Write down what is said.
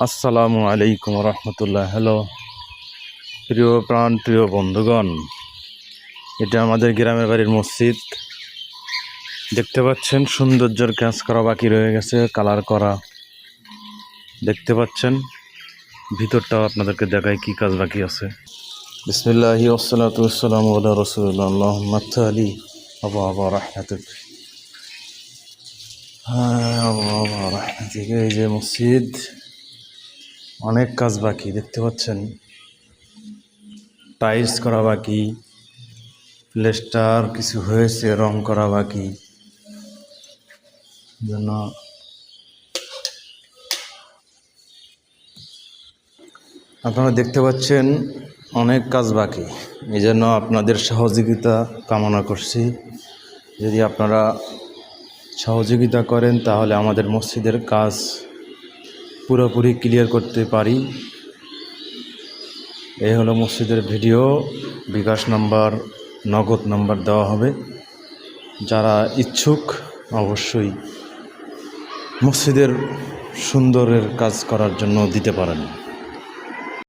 আসসালামু আলাইকুম রহমতুল্লাহ। হ্যালো প্রিয় প্রাণ প্রিয় বন্ধুগণ, এটা আমাদের গ্রামের বাড়ির মসজিদ। দেখতে পাচ্ছেন সৌন্দর্যের কাজ করা বাকি রয়ে গেছে, কালার করা। দেখতে পাচ্ছেন ভিতরটাও আপনাদেরকে দেখায় কি কাজ বাকি আছে। বিসমিল্লাহি ওয়াসসালাতু ওয়াসসালামু আলা রাসূলিল্লাহ আল্লাহুম্মা আলি আবা রাহমাতুক। এই যে মসজিদ, অনেক কাজ বাকি দেখতে পাচ্ছেন। টাইলস করা বাকি, প্লাস্টার কিছু হয়েছে, রং করা বাকি। জন্য আপনারা দেখতে পাচ্ছেন অনেক কাজ বাকি। এই জন্য আপনাদের সহযোগিতা কামনা করছি। যদি আপনারা সহযোগিতা করেন তাহলে আমাদের মসজিদের কাজ পুরোপুরি ক্লিয়ার করতে পারি। এই হলো মসজিদের ভিডিও। বিকাশ নাম্বার, নগদ নাম্বার দেওয়া হবে। যারা ইচ্ছুক অবশ্যই মসজিদের সুন্দরের কাজ করার জন্য দিতে পারেন।